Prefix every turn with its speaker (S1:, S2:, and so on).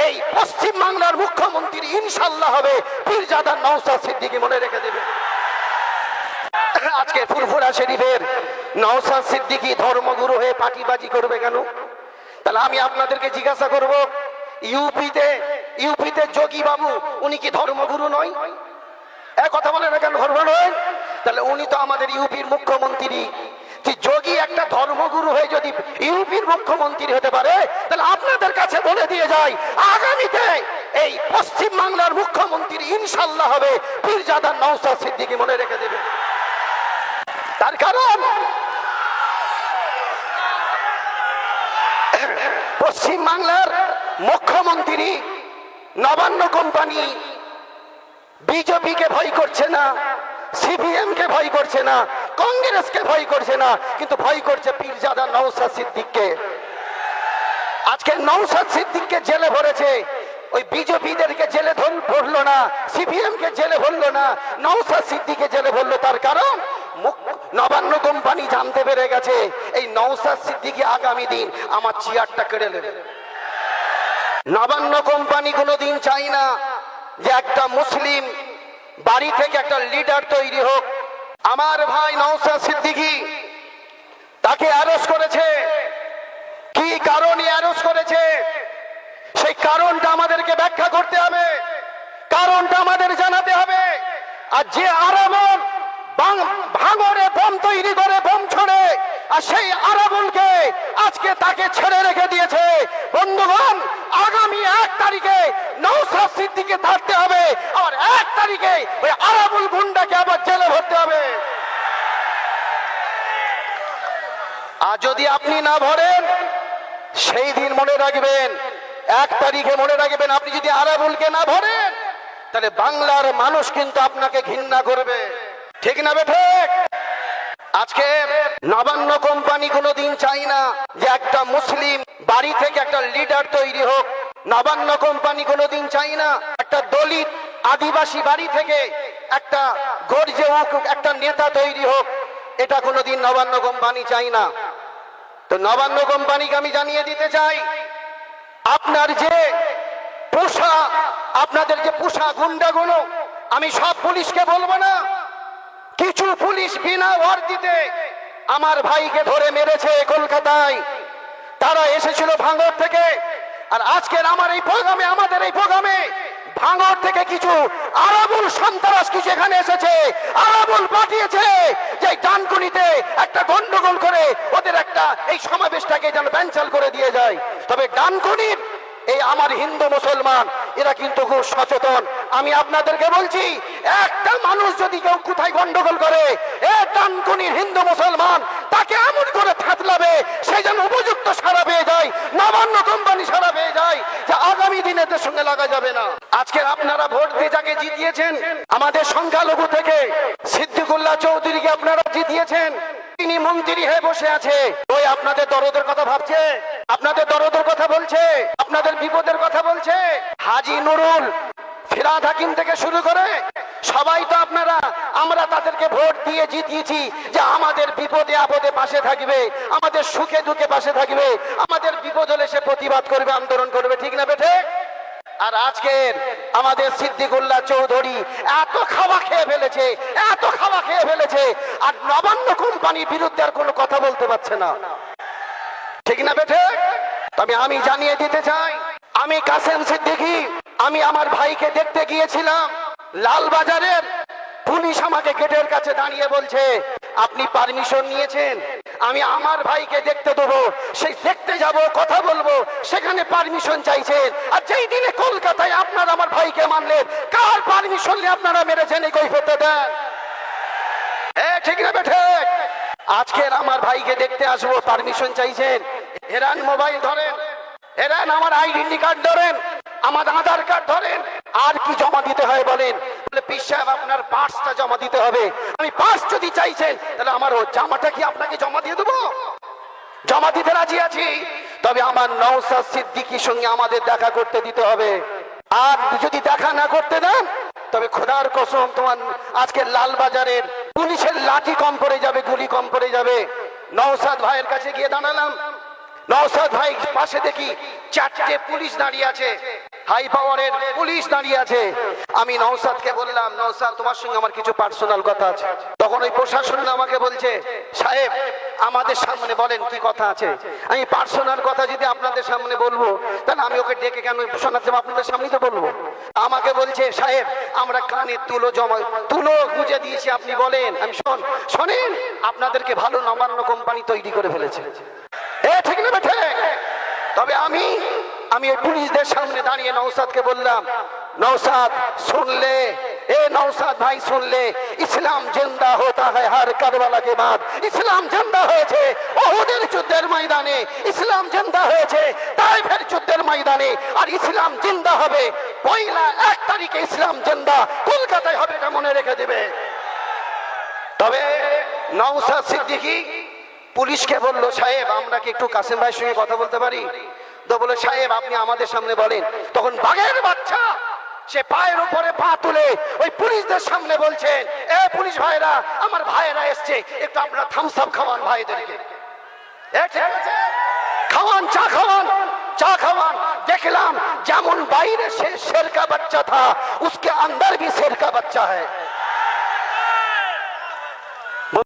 S1: এই পশ্চিম বাংলার মুখ্যমন্ত্রী ইনশাআল্লাহ হবে পীরজাদা নওশাদ সিদ্দিকী, মনে রেখে দেবে। আজকে ফুরফুরা শরীফের নওশাদ সিদ্দিকী ধর্মগুরু হয়ে পাটিবাজি করবে কেন? তাহলে আমি আপনাদেরকে জিজ্ঞাসা করব, ইউপিতে যোগী বাবু উনি কি ধর্মগুরু নয়? কথা বলে না কেন ধর্ম নয়? তাহলে উনি তো আমাদের ইউপির মুখ্যমন্ত্রী। যোগী একটা ধর্মগুরু হয়ে যদি ইউপির মুখ্যমন্ত্রী হতে পারে, তাহলে আপনাদের কাছে বলে দিয়ে যায় আগামীতে এই পশ্চিম বাংলার মুখ্যমন্ত্রী ইনশাআল্লাহ হবে পীরজাদা নওশাদ সিদ্দিকী, মনে রেখে দেবে। তার কারণ পশ্চিম বাংলার মুখ্যমন্ত্রী নবান্ন কোম্পানি বিজেপিকে ভয় করছে না, সিপিএম কে ভয় করছে না, কংগ্রেসকে ভয় করছে না, কিন্তু ভয় করছে পীরজাদা নওশাদ সিদ্দিককে। আজকে নওশাদ সিদ্দিককে জেলে ভরেছে, ওই বিজেপিদেরকে জেলে ভরলো না, সিপিএম কে জেলে ভরলো না, নওশাদ সিদ্দিককে জেলে ভরলো। তার কারণ নবান্ন কোম্পানি জানতে পেরে গেছে এই নওশাদ সিদ্দিকী আগামী দিন আমার চেয়ারটা কেড়ে নেবে। নবান্ন কোম্পানি কোনোদিন চাই না যে একটা মুসলিম বাড়ি থেকে একটা লিডার তৈরি হোক। আমার ভাই নওশাদ সিদ্দিকী তাকে অ্যারেস্ট করেছে, কি কারণে অ্যারেস্ট করেছে সেই কারণটা আমাদেরকে ব্যাখ্যা করতে হবে, কারণটা আমাদের জানাতে হবে। আর যে আরাবুল ভাঙরে বোম তৈরি করে বোম ছড়ে, আর সেই আরাবুলকে আজকে তাকে ছেড়ে রেখে দিয়েছে। বন্ধুগণ, আগামী 1 তারিখে নওশাদ সিদ্দিকীকে ধরতে হবে, আর 1 তারিখে ওই আরাবুল গুন্ডাকে আবার জেলে ভরতে হবে। আর যদি আপনি না ভরেন, সেই দিন মনে রাখবেন, 1 তারিখে মনে রাখবেন, আপনি যদি আরাবুলকে না ভরেন তাহলে বাংলার মানুষ কিন্তু আপনাকে ঘৃণা করবে। ঠিক না বেঠে? আজকে নবান্ন কোম্পানি কোনোদিন চাই না যে একটা মুসলিম বাড়ি থেকে একটা লিডার তৈরি হোক। নবান্ন কোম্পানি কোনোদিন চাই না একটা দলিত আদিবাসী বাড়ি থেকে একটা গর্জে একটা নেতা তৈরি হোক। এটা কোনোদিন নবান্ন কোম্পানি চাই না। তো নবান্ন কোম্পানিকে আমি জানিয়ে দিতে চাই, আপনাদের যে পোষা গুন্ডাগুলো, আমি সব পুলিশকে বলবো না, কিছু পুলিশ বিনা ওয়ার্দিতে আমার ভাইকে ধরে মেরেছে কলকাতায়। তারা এসেছিল ভাঙড় থেকে, আর আজকের আমাদের এই প্রোগ্রামে ভাঙড় থেকে কিছু আরাবুল সন্ত্রাস কিছু এখানে এসেছে। আরাবুল পাঠিয়েছে যে ডানকুনিতে একটা গন্ডগোল করে ওদের একটা এই সমাবেশটাকে যেন ক্যান্সেল করে দিয়ে যায়। তবে ডানকুনির এই আমার হিন্দু মুসলমান এরা কিন্তু খুব সচেতন। আমি আপনাদেরকে বলছি, একটা মানুষ যদি কেউ কোথায় গন্ডগোল করে, ডানকুনির হিন্দু মুসলমান তাকে এমন করে থাতলাবে সেই যেন উপযুক্ত সাড়া পেয়ে যায়, নবান্ন কোম্পানি সাড়া পেয়ে যায়, যে আগামী দিনে এদের সঙ্গে লাগা যাবে না। আজকে আপনারা ভোট দিয়ে যাকে জিতিয়েছেন, আমাদের সংখ্যালঘু থেকে সিদ্দিকুল্লাহ চৌধুরীকে আপনারা জিতিয়েছেন, তিনি মন্ত্রী হয়ে বসে আছে। ওই আপনাদের দরদের কথা ভাবছে, আপনাদের দরদের কথা বলছে, আপনাদের বিপদের কথা বলছে। হাজী নুরুল, ফিরহাদ হাকিম থেকে শুরু করে সবাই তো আমরা তাদেরকে ভোট দিয়ে জিতিয়েছি যে আমাদের বিপদে আপদে পাশে থাকবে, আমাদের সুখে দুঃখে পাশে থাকবে, আমাদের বিপদ হলে সে প্রতিবাদ করবে, আন্দোলন করবে। ঠিক না বেঠে? আর আজকের আমাদের সিদ্দিকুল্লাহ চৌধুরী এত খাওয়া খেয়ে ফেলেছে, আর নবান্ন কোম্পানির বিরুদ্ধে আর কোনো কথা বলতে পারছে না। ঠিক না বেঠে? তবে আমি জানিয়ে দিতে চাই, আমি কাসেম সিদ্দিকী, আমি আমার ভাইকে দেখতে গিয়েছিলাম লালবাজারের। পুলিশ আমাকে গেটের কাছে দাঁড়িয়ে বলছে, আপনি পারমিশন নিয়েছেন? আমি আমার ভাইকে দেখতে দেবো, সেই দেখতে যাব, কথা বলবো, সেখানে পারমিশন চাইছেন। আর যেই দিনে কলকাতায় আপনারা আমার ভাইকে মানলেন, কার পারমিশন নিয়ে আপনারা মেরেছেন এই কৈফিয়ত দেন। ঠিক না বেঠে? আজকের আমার ভাইকে দেখতে আসবো, পারমিশন চাইছেন, হেরান মোবাইল ধরেন, হেরান আমার আইডেন্টি কার্ড ধরেন, আমার আধার কার্ড ধরেন, আর কি জমা দিতে হয় বলেন? বলে পীর সাহেব আপনার পার্সটা জমা দিতে হবে। আমি পার্স যদি চাইছেন তাহলে আমার জামাটা কি আপনাকে জমা দিয়ে দেবো? জমা দিতে রাজি আছি, তবে আমার নওশাদ সিদ্দিকীর সঙ্গে আমাদের দেখা করতে দিতে হবে। আর যদি দেখা না করতে দেন, তবে খোদার কসম তোমার আজকে লালবাজারের পুলিশের লাঠি কম পড়ে যাবে, গুলি কম পড়ে যাবে। নওশাদ ভাইয়ের কাছে গিয়ে দাঁড়ালাম, নওশাদ ভাই পাশে দেখি 4টে পুলিশ দাঁড়িয়ে আছে। হাই পাওয়ারের পুলিশ দাঁড়িয়ে আছে। আমি নওশাদকে বললাম, নওশাদ তোমার সঙ্গে আমার কিছু পার্সোনাল কথা আছে। তখন ওই প্রশাসন আমাকে বলছে, সাহেব আমাদের সামনে বলেন কি কথা আছে। আমি পার্সোনাল কথা যদি আপনাদের সামনে বলবো তাহলে আমি ওকে ডেকে কেন শোনাতে যাবো, আপনাদের সামনেই তো বলবো। আমাকে বলছে, সাহেব আমরা কানে তুলো গুঁজে দিয়েছি, আপনি বলেন। আমি শোনেন, আপনাদেরকে ভালো নবান্ন কোম্পানি তৈরি করে ফেলেছে। ঠিক না বেঠে? তবে আমি এই পুলিশদের সামনে দাঁড়িয়ে নওশাদকে বললাম, নওশাদ শুনলে, নওশাদ ভাই শুনলে, ইসলাম জিন্দা হতা হ্যায় হর কারবালা কে বাদ। ইসলাম জিন্দা হয়েছে ওহুদের যুদ্ধের ময়দানে, ইসলাম জিন্দা হয়েছে তাইফের যুদ্ধের ময়দানে, আর ইসলাম জিন্দা হবে পয়লা 1 তারিখে। ইসলাম জিন্দা কলকাতায় হবে, এটা মনে রেখে দেবে। তবে নওশাদ সিদ্দিকী পুলিশকে বলল, সাহেব আমরা কি একটু কাসেম ভাইয়ের সঙ্গে কথা বলতে পারি? তো বলে, সাহেব আপনি আমাদের সামনে বলেন। তখন বাঘের বাচ্চা সে পায়ের উপরে পা তুলে ওই পুলিশদের সামনে বলছেন, পুলিশ ভাইরা, আমার ভাইয়েরা এসছে, একটু আপনারা থামস আপ খাওয়ান ভাইদেরকে, খাওয়ান, চা খাওয়ান। দেখলাম যেমন বাইরে से शेर का बच्चा था, उसके अंदर भी शेर का बच्चा है।